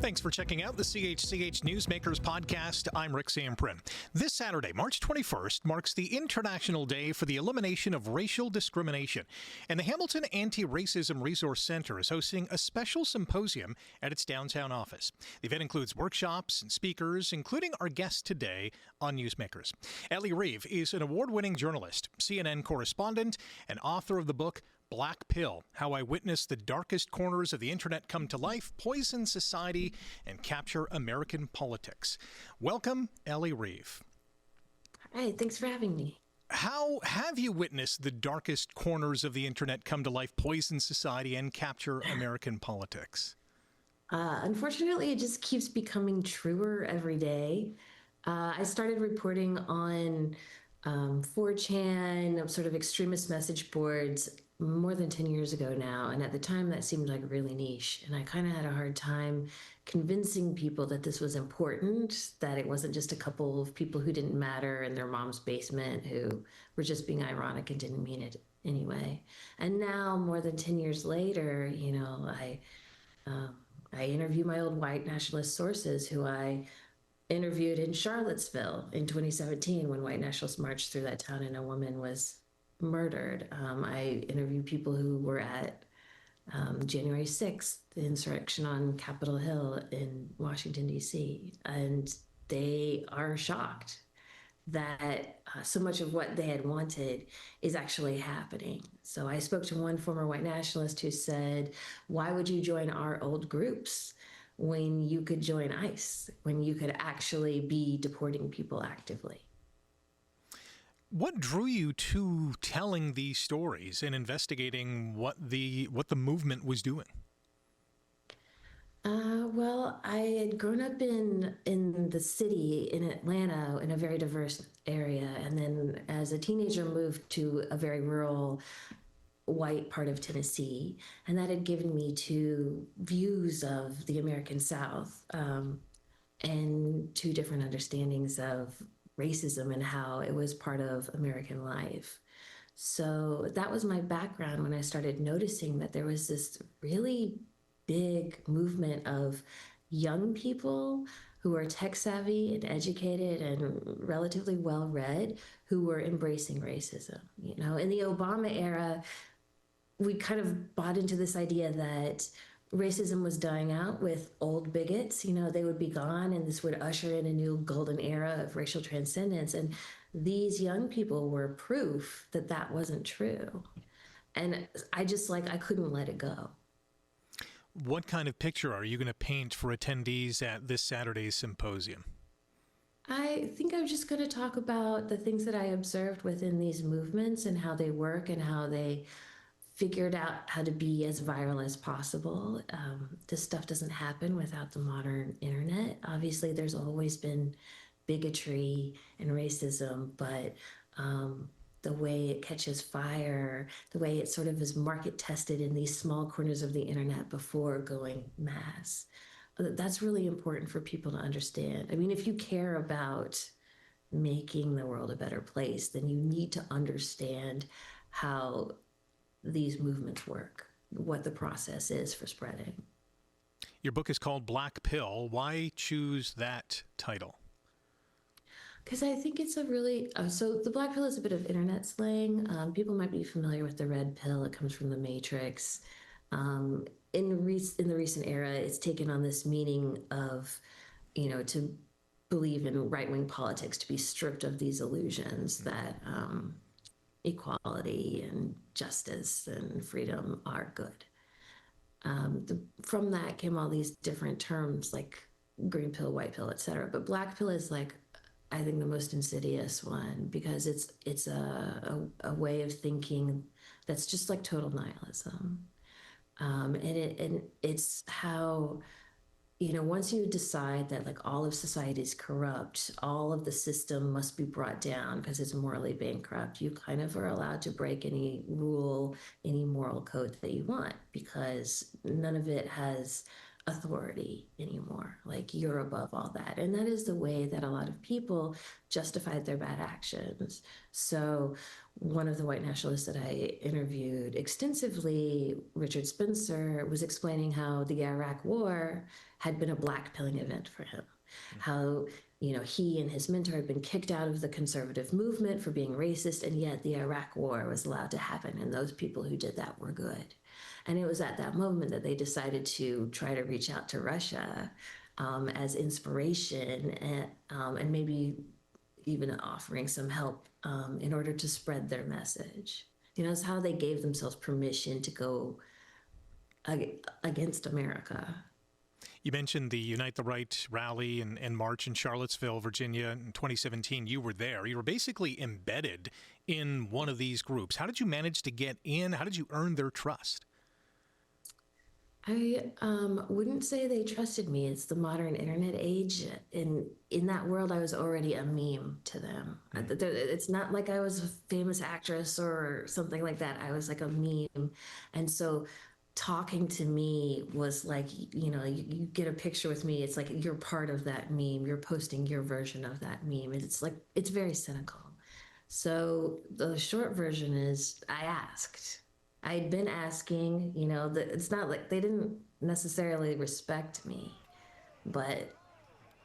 Thanks for checking out the CHCH Newsmakers podcast. I'm Rick Zamperin. This Saturday, March 21st, marks the International Day for the Elimination of Racial Discrimination, and the Hamilton Anti-Racism Resource Center is hosting a special symposium at its downtown office. The event includes workshops and speakers, including our guest today on Newsmakers. Elle Reeve is an award-winning journalist, CNN correspondent, and author of the book Black Pill: How I Witnessed the Darkest Corners of the Internet Come to Life, Poison Society, and Capture American Politics. Welcome, Elle Reeve. Hi, thanks for having me. How have you witnessed the darkest corners of the Internet come to life, poison society, and capture American politics? Unfortunately, it just keeps becoming truer every day. I started reporting on 4chan, sort of extremist message boards more than 10 years ago now. And at the time, that seemed like really niche. And I kind of had a hard time convincing people that this was important, that it wasn't just a couple of people who didn't matter in their mom's basement who were just being ironic and didn't mean it anyway. And now, more than 10 years later, I interview my old white nationalist sources who I interviewed in Charlottesville in 2017 when white nationalists marched through that town and a woman was murdered. I interviewed people who were at January 6th, the insurrection on Capitol Hill in Washington, D.C., and they are shocked that so much of what they had wanted is actually happening. So I spoke to one former white nationalist who said, "Why would you join our old groups when you could join ICE, when you could actually be deporting people actively?" What drew you to telling these stories and investigating what the movement was doing? Well, I had grown up in the city in Atlanta, in a very diverse area, and then as a teenager moved to a very rural white part of Tennessee, and that had given me two views of the American South, and two different understandings of racism and how it was part of American life. So that was my background when I started noticing that there was this really big movement of young people who were tech savvy and educated and relatively well read who were embracing racism. You know, in the Obama era, we kind of bought into this idea that racism was dying out with old bigots. You know, they would be gone and this would usher in a new golden era of racial transcendence. And these young people were proof that that wasn't true. And I couldn't let it go. What kind of picture are you going to paint for attendees at this Saturday's symposium? I think I'm just going to talk about the things that I observed within these movements and how they work and how they figured out how to be as viral as possible. This stuff doesn't happen without the modern internet. Obviously, there's always been bigotry and racism, but the way it catches fire, the way it sort of is market tested in these small corners of the internet before going mass, that's really important for people to understand. I mean, if you care about making the world a better place, then you need to understand how these movements work, what the process is for spreading. Your book is called Black Pill. Why choose that title? Because I think it's a really, so the black pill is a bit of internet slang. People might be familiar with the red pill. It comes from the Matrix. In the recent era, it's taken on this meaning of, to believe in right-wing politics, to be stripped of these illusions that equality and justice and freedom are good. From that came all these different terms like green pill, white pill, et cetera. But black pill is I think the most insidious one because it's a way of thinking that's just like total nihilism. And it's how, once you decide that all of society is corrupt, all of the system must be brought down because it's morally bankrupt, you kind of are allowed to break any rule, any moral code that you want because none of it has authority anymore. Like, you're above all that. And that is the way that a lot of people justified their bad actions. So one of the white nationalists that I interviewed extensively, Richard Spencer, was explaining how the Iraq War had been a blackpilling event for him. How, he and his mentor had been kicked out of the conservative movement for being racist, and yet the Iraq War was allowed to happen, and those people who did that were good. And it was at that moment that they decided to try to reach out to Russia as inspiration, and maybe even offering some help in order to spread their message. It's how they gave themselves permission to go against America. You mentioned the Unite the Right rally and march in Charlottesville, Virginia in 2017. You were there. You were basically embedded in one of these groups. How did you manage to get in? How did you earn their trust? I wouldn't say they trusted me. It's the modern internet age. In that world, I was already a meme to them. It's not like I was a famous actress or something like that. I was like a meme. And so talking to me was like, you get a picture with me. It's like you're part of that meme. You're posting your version of that meme. And it's like, it's very cynical. So the short version is I asked. I'd been asking, that it's not like they didn't necessarily respect me, but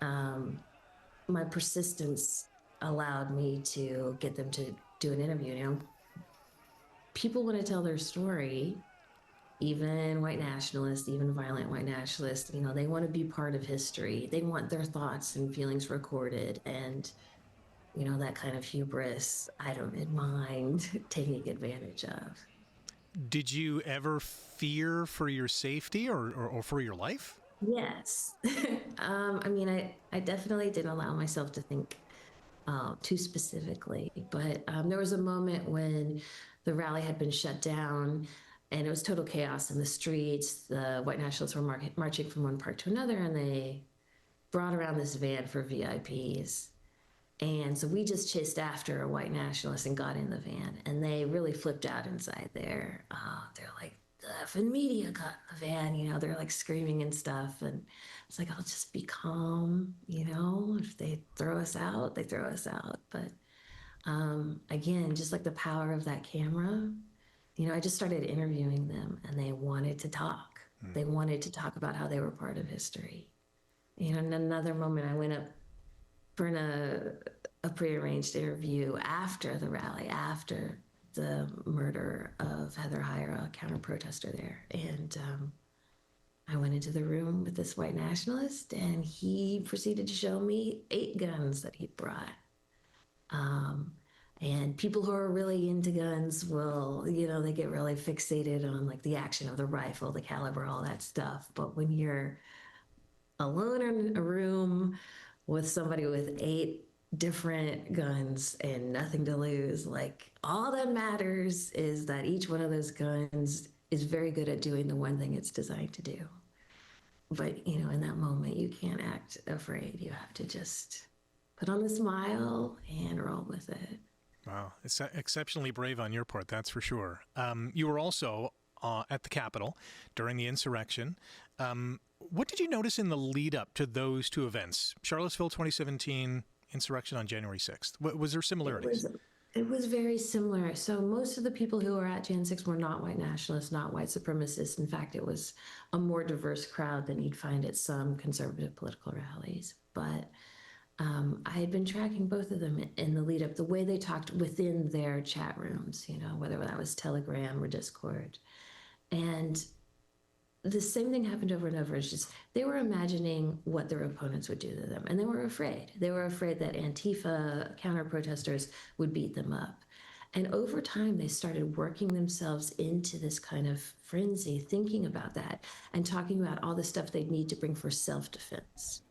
my persistence allowed me to get them to do an interview. People want to tell their story, even white nationalists, even violent white nationalists, they want to be part of history. They want their thoughts and feelings recorded. And, that kind of hubris, I don't mind taking advantage of. Did you ever fear for your safety or for your life? Yes. I definitely didn't allow myself to think too specifically, but there was a moment when the rally had been shut down and it was total chaos in the streets. The white nationalists were marching from one park to another, and they brought around this van for VIPs. And so we just chased after a white nationalist and got in the van, and they really flipped out inside there. They're like, the effing media got in the van, they're like screaming and stuff. And it's like, I'll just be calm, if they throw us out, they throw us out. But again, just like the power of that camera, I just started interviewing them, and they wanted to talk. They wanted to talk about how they were part of history. In another moment, I went up for a prearranged interview after the rally, after the murder of Heather Heyer, a counter-protester there. And I went into the room with this white nationalist, and he proceeded to show me 8 guns that he'd brought. And people who are really into guns will, they get really fixated on like the action of the rifle, the caliber, all that stuff. But when you're alone in a room with somebody with 8 different guns and nothing to lose, like, all that matters is that each one of those guns is very good at doing the one thing it's designed to do. But, in that moment, you can't act afraid. You have to just put on a smile and roll with it. Wow. It's exceptionally brave on your part, that's for sure. You were also at the Capitol during the insurrection. What did you notice in the lead up to those 2 events? Charlottesville 2017, insurrection on January 6th. Was there similarities? It was very similar. So most of the people who were at Jan 6 were not white nationalists, not white supremacists. In fact, it was a more diverse crowd than you'd find at some conservative political rallies. But I had been tracking both of them in the lead up, the way they talked within their chat rooms, whether that was Telegram or Discord. And the same thing happened over and over. It's just they were imagining what their opponents would do to them, and they were afraid. They were afraid that Antifa counter-protesters would beat them up. And over time, they started working themselves into this kind of frenzy, thinking about that and talking about all the stuff they'd need to bring for self-defense.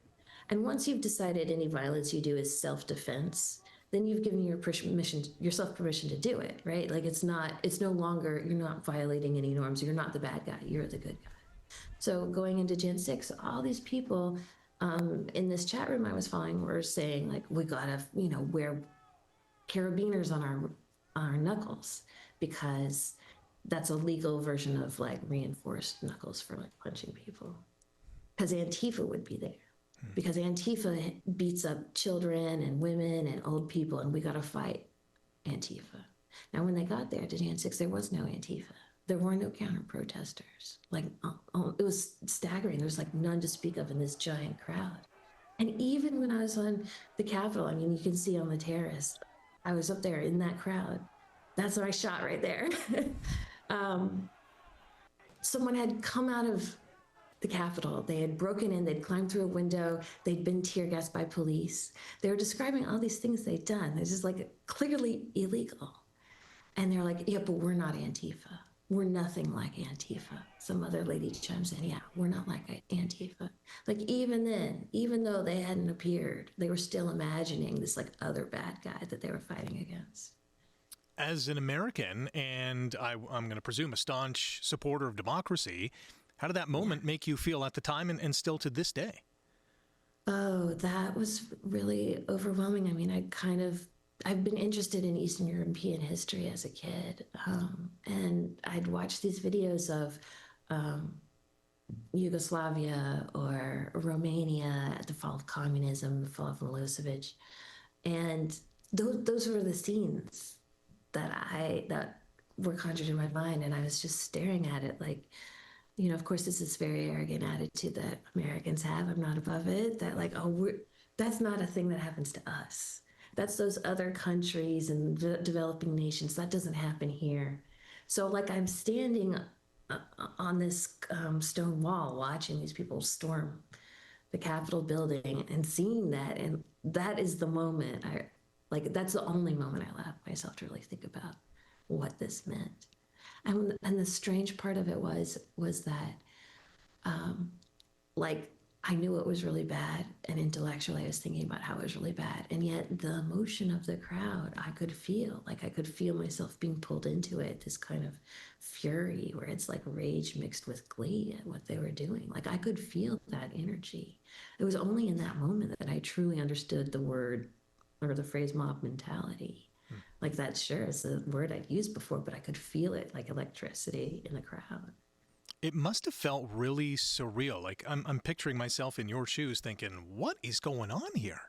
And once you've decided any violence you do is self-defense, then you've given yourself permission to do it, right? Like, it's no longer, you're not violating any norms. You're not the bad guy. You're the good guy. So going into Gen 6, all these people in this chat room I was following were saying, like, we gotta, wear carabiners on our knuckles, because that's a legal version of like reinforced knuckles for like punching people. because Antifa would be there. Because Antifa beats up children and women and old people, and we got to fight Antifa. Now, when they got there to Jan 6, there was no Antifa. There were no counter protesters. Like, it was staggering. There was like none to speak of in this giant crowd. And even when I was on the Capitol, I mean, you can see on the terrace, I was up there in that crowd. That's where I shot right there. Someone had come out of the Capitol. They had broken in, they'd climbed through a window, they'd been tear gassed by police. They were describing all these things they'd done. They're just like clearly illegal. And they're like, yeah, but we're not Antifa. We're nothing like Antifa. Some other lady chimes in, yeah, we're not like Antifa. Like even then, even though they hadn't appeared, they were still imagining this like other bad guy that they were fighting against. As an American, and I'm going to presume a staunch supporter of democracy, how did that moment make you feel at the time and still to this day? Oh, that was really overwhelming. I mean, I've been interested in Eastern European history as a kid. And I'd watch these videos of Yugoslavia or Romania at the fall of communism, the fall of Milosevic. And those were the scenes that were conjured in my mind. And I was just staring at it like, you know, of course, this is very arrogant attitude that Americans have. I'm not above it. That like, that's not a thing that happens to us. That's those other countries and developing nations. That doesn't happen here. So like I'm standing on this stone wall watching these people storm the Capitol building and seeing that. And that is the moment that's the only moment I allowed myself to really think about what this meant. And the strange part of it was that, like, I knew it was really bad, and intellectually I was thinking about how it was really bad. And yet the emotion of the crowd, I could feel myself being pulled into it, this kind of fury where it's like rage mixed with glee at what they were doing. Like I could feel that energy. It was only in that moment that I truly understood the word or the phrase mob mentality. Like that, sure, it's a word I'd used before, but I could feel it like electricity in the crowd. It must have felt really surreal. Like I'm picturing myself in your shoes thinking, what is going on here?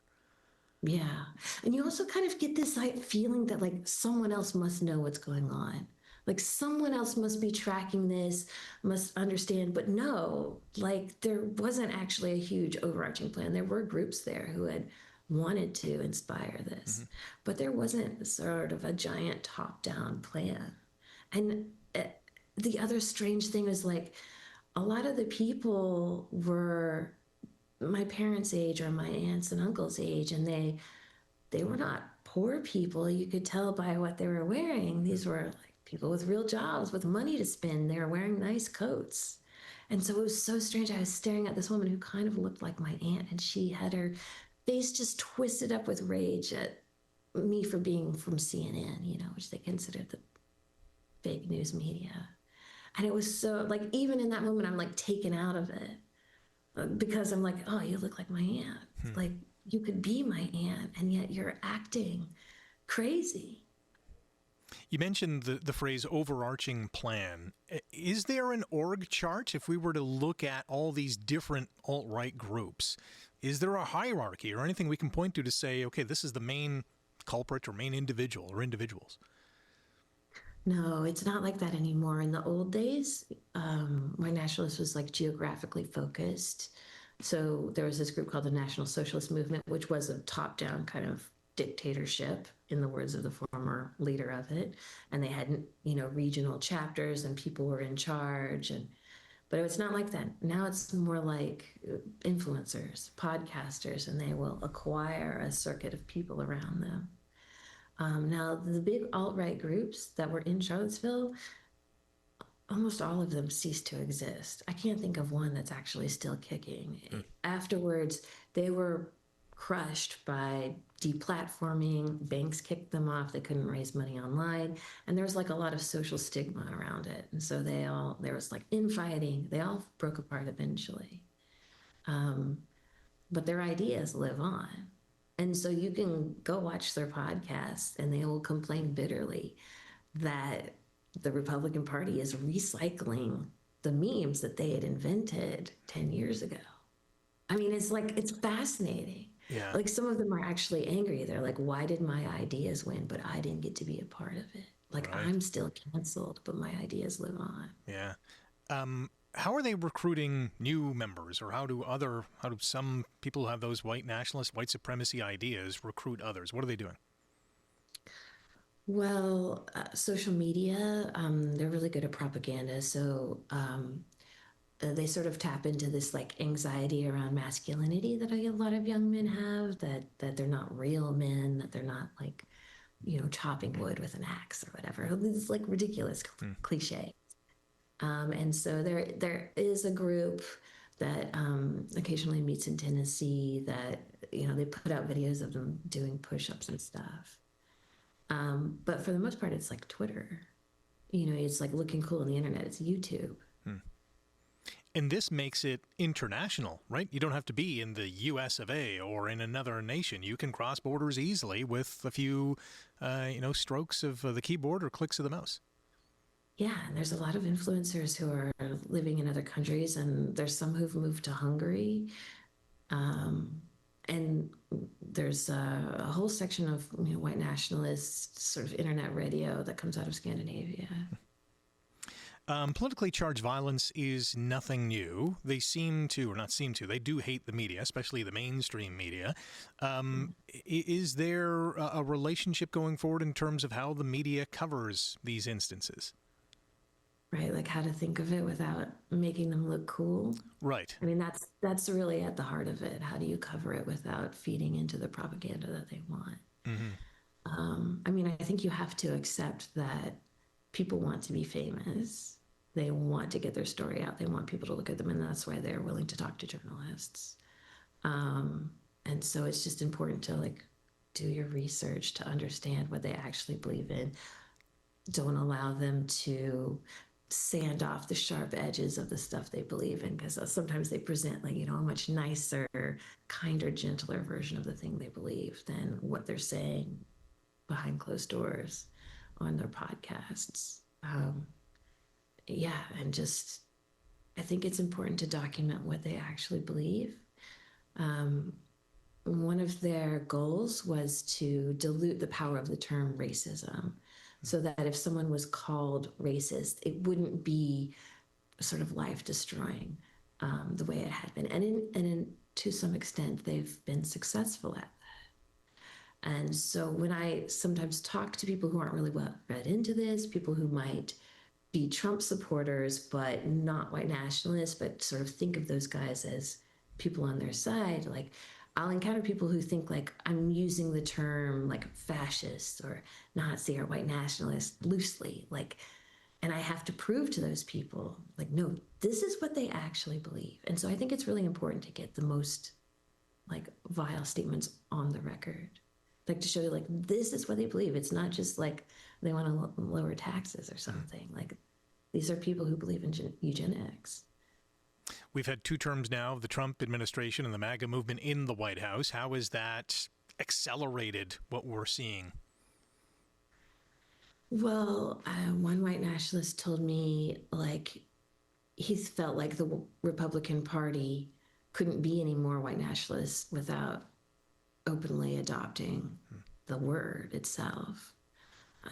Yeah. And you also kind of get this feeling that like someone else must know what's going on. Like someone else must be tracking this, must understand. But no, like there wasn't actually a huge overarching plan. There were groups there who had wanted to inspire this, but there wasn't sort of a giant top-down plan. And the other strange thing was like a lot of the people were my parents' age or my aunts and uncles' age, and they were not poor people. You could tell by what they were wearing. These were like people with real jobs, with money to spend. They were wearing nice coats. And so it was so strange. I was staring at this woman who kind of looked like my aunt, and she had her face just twisted up with rage at me for being from CNN, you know, which they considered the fake news media. And it was so, like, even in that moment, I'm like taken out of it because I'm like, oh, you look like my aunt. Like, you could be my aunt, and yet you're acting crazy. You mentioned the phrase overarching plan. Is there an org chart if we were to look at all these different alt-right groups? Is there a hierarchy or anything we can point to say, okay, this is the main culprit or main individual or individuals? No, it's not like that anymore. In the old days, my nationalist was like geographically focused. So there was this group called the National Socialist Movement, which was a top-down kind of dictatorship, in the words of the former leader of it. And they had, you know, regional chapters and people were in charge. But it's not like that. Now it's more like influencers, podcasters, and they will acquire a circuit of people around them. Now, the big alt-right groups that were in Charlottesville, almost all of them ceased to exist. I can't think of one that's actually still kicking. Afterwards, they were crushed by deplatforming. Banks kicked them off. They couldn't raise money online. And there was like a lot of social stigma around it. And so there was like infighting. They all broke apart eventually. But their ideas live on. And so you can go watch their podcasts and they will complain bitterly that the Republican Party is recycling the memes that they had invented 10 years ago. I mean, it's fascinating. Yeah. Like some of them are actually angry. They're like, why did my ideas win, but I didn't get to be a part of it? Like Right. I'm still canceled, but my ideas live on. Yeah. How are they recruiting new members, or how do some people who have those white nationalist, white supremacy ideas recruit others? What are they doing? Well, social media, they're really good at propaganda. So they sort of tap into this like anxiety around masculinity that a lot of young men have, that they're not real men, that they're not like, chopping wood with an axe or whatever. These like ridiculous cliche. And so there is a group that occasionally meets in Tennessee that, they put out videos of them doing push-ups and stuff. But for the most part, it's like Twitter. It's like looking cool on the internet. It's YouTube. And this makes it international, right? You don't have to be in the US of A or in another nation. You can cross borders easily with a few, strokes of the keyboard or clicks of the mouse. Yeah, and there's a lot of influencers who are living in other countries, and there's some who've moved to Hungary. And there's a whole section of white nationalist sort of internet radio that comes out of Scandinavia. Politically charged violence is nothing new. They seem to, or not seem to, they do hate the media, especially the mainstream media. Is there a relationship going forward in terms of how the media covers these instances? Right, like how to think of it without making them look cool. Right. I mean, that's really at the heart of it. How do you cover it without feeding into the propaganda that they want? I mean, I think you have to accept that people want to be famous. They want to get their story out. They want people to look at them, and that's why they're willing to talk to journalists. And so it's just important to like do your research to understand what they actually believe in. Don't allow them to sand off the sharp edges of the stuff they believe in, because sometimes they present like, a much nicer, kinder, gentler version of the thing they believe than what they're saying behind closed doors on their podcasts. And just, I think it's important to document what they actually believe. One of their goals was to dilute the power of the term racism, so that if someone was called racist, it wouldn't be sort of life destroying the way it had been. And to some extent, they've been successful at that. And so when I sometimes talk to people who aren't really well read into this, people who might be Trump supporters, but not white nationalists, but sort of think of those guys as people on their side, like I'll encounter people who think like I'm using the term like fascist or Nazi or white nationalist loosely, like, and I have to prove to those people like, no, this is what they actually believe. And so I think it's really important to get the most like vile statements on the record, like to show you like this is what they believe. It's not just like they want to lower taxes or something. Like these are people who believe in eugenics. We've had 2 terms now of the Trump administration and the MAGA movement in the White House. How has that accelerated what we're seeing? Well, one white nationalist told me like he felt like the Republican Party couldn't be any more white nationalists without openly adopting the word itself.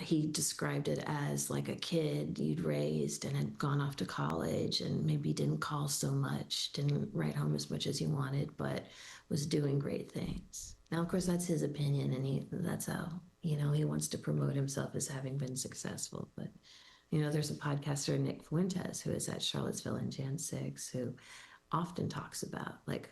He described it as like a kid you'd raised and had gone off to college and maybe didn't call so much, didn't write home as much as you wanted, but was doing great things. Now, of course, that's his opinion, and that's how, he wants to promote himself as having been successful. But, there's a podcaster, Nick Fuentes, who is at Charlottesville and Jan 6, who often talks about like,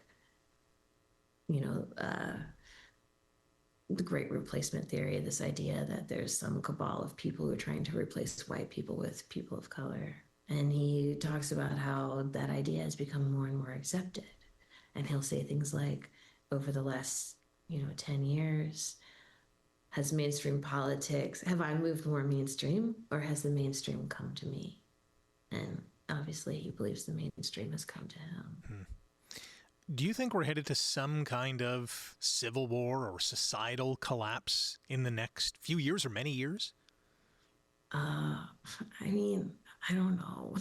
the great replacement theory, this idea that there's some cabal of people who are trying to replace white people with people of color. And he talks about how that idea has become more and more accepted. And he'll say things like, over the last, 10 years, has mainstream politics, have I moved more mainstream, or has the mainstream come to me? And obviously he believes the mainstream has come to him. Do you think we're headed to some kind of civil war or societal collapse in the next few years or many years? I mean, I don't know.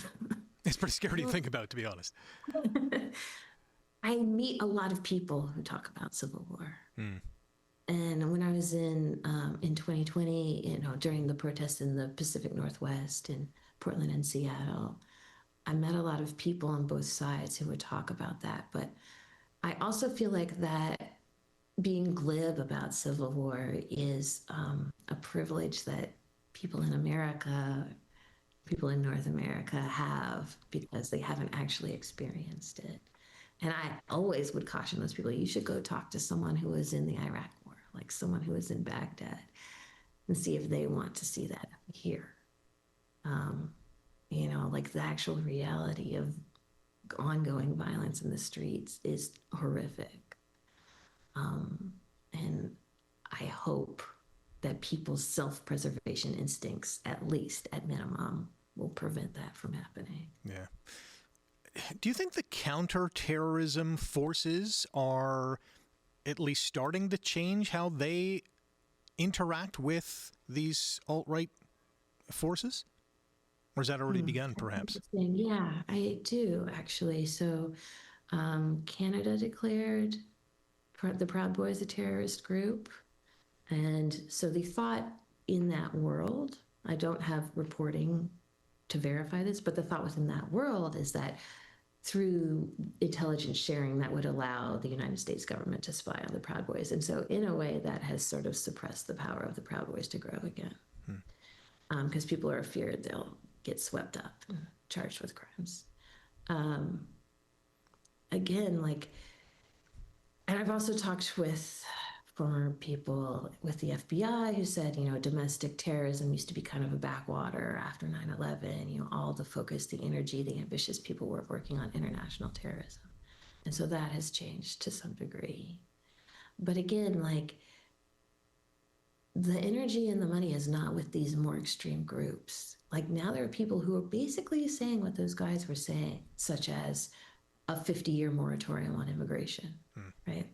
It's pretty scary to think about, to be honest. I meet a lot of people who talk about Civil War. Mm. And when I was in 2020, during the protests in the Pacific Northwest in Portland and Seattle, I met a lot of people on both sides who would talk about that. But I also feel like that being glib about Civil War is a privilege that people in America, people in North America have because they haven't actually experienced it. And I always would caution those people, you should go talk to someone who was in the Iraq War, like someone who was in Baghdad, and see if they want to see that here. Like the actual reality of ongoing violence in the streets is horrific. And I hope that people's self-preservation instincts, at least at minimum, will prevent that from happening. Yeah. Do you think the counterterrorism forces are at least starting to change how they interact with these alt-right forces? Or has that already begun, perhaps? Yeah, I do, actually. So Canada declared the Proud Boys a terrorist group. And so the thought in that world, I don't have reporting to verify this, but the thought within that world is that through intelligence sharing, that would allow the United States government to spy on the Proud Boys. And so in a way that has sort of suppressed the power of the Proud Boys to grow again. Because people are feared they'll get swept up and charged with crimes. Again, and I've also talked with former people with the FBI who said, domestic terrorism used to be kind of a backwater after 9/11, all the focus, the energy, the ambitious people were working on international terrorism. And so that has changed to some degree. But again, the energy and the money is not with these more extreme groups. Now there are people who are basically saying what those guys were saying, such as a 50-year moratorium on immigration, right?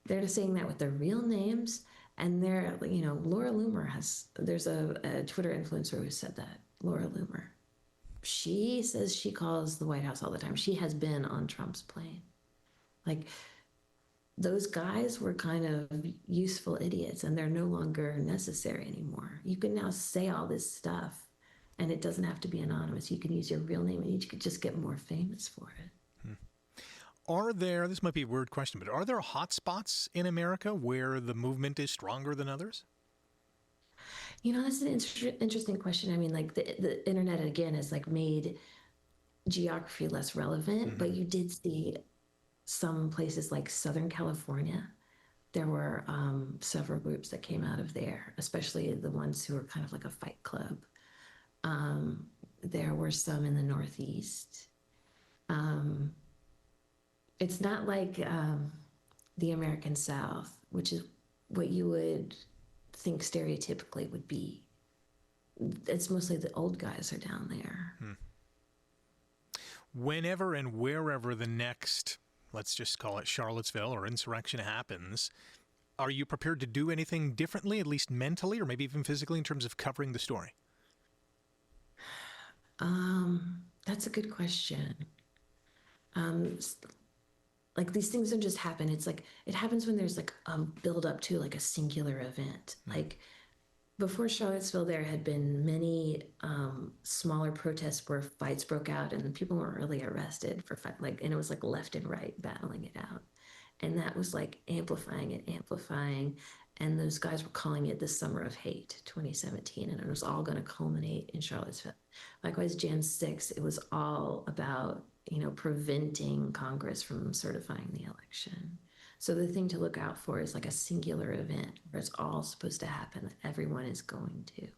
They're saying that with their real names, and Laura Loomer there's a Twitter influencer who said that, Laura Loomer. She says she calls the White House all the time. She has been on Trump's plane. Those guys were kind of useful idiots, and they're no longer necessary anymore. You can now say all this stuff, and it doesn't have to be anonymous. You can use your real name, and you could just get more famous for it. This might be a weird question, but are there hotspots in America where the movement is stronger than others? That's an interesting question. I mean, the internet, again, has made geography less relevant, but you did see some places like Southern California. There were several groups that came out of there, especially the ones who were kind of like a fight club. There were some in the Northeast. It's not like the American South, which is what you would think stereotypically would be. It's mostly the old guys are down there. Whenever and wherever the next, let's just call it Charlottesville or insurrection happens, are you prepared to do anything differently, at least mentally or maybe even physically, in terms of covering the story? That's a good question. These things don't just happen. It's it happens when there's a build up to a singular event. Before Charlottesville, there had been many smaller protests where fights broke out and people weren't really arrested for and it was left and right battling it out. And that was amplifying. And those guys were calling it the Summer of Hate, 2017. And it was all going to culminate in Charlottesville. Likewise, Jan 6, it was all about, preventing Congress from certifying the election. So the thing to look out for is a singular event where it's all supposed to happen, that everyone is going to.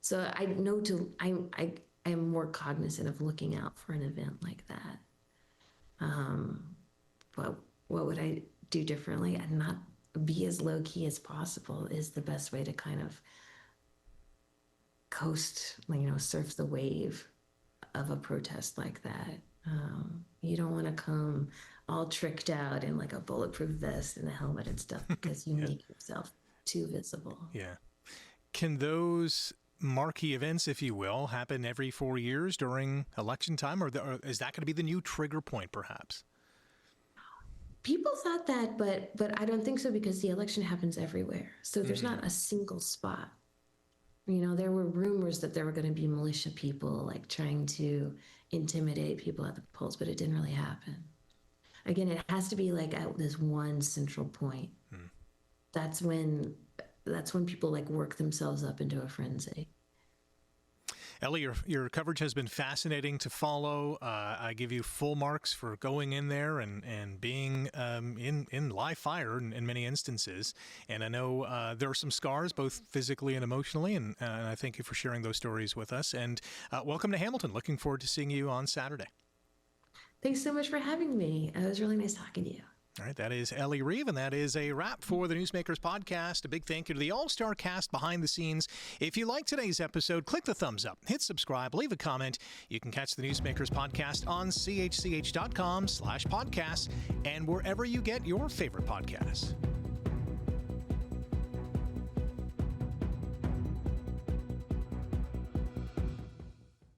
So I know I am more cognizant of looking out for an event like that. But what would I do differently? And not be as low key as possible is the best way to kind of coast, surf the wave of a protest like that. You don't want to come all tricked out in a bulletproof vest and a helmet and stuff because you make yourself too visible. Yeah. Can those marquee events, if you will, happen every 4 years during election time, or is that going to be the new trigger point, perhaps? People thought that, but I don't think so because the election happens everywhere. So there's not a single spot. There were rumors that there were going to be militia people like trying to intimidate people at the polls, but it didn't really happen. Again, it has to be like at this one central point. That's when people like work themselves up into a frenzy. Ellie, your coverage has been fascinating to follow. I give you full marks for going in there and being in live fire in many instances. And I know there are some scars, both physically and emotionally, and I thank you for sharing those stories with us. And welcome to Hamilton. Looking forward to seeing you on Saturday. Thanks so much for having me. It was really nice talking to you. All right, that is Elle Reeve, and that is a wrap for the Newsmakers podcast. A big thank you to the all-star cast behind the scenes. If you like today's episode, click the thumbs up, hit subscribe, leave a comment. You can catch the Newsmakers podcast on chch.com/podcasts and wherever you get your favorite podcasts.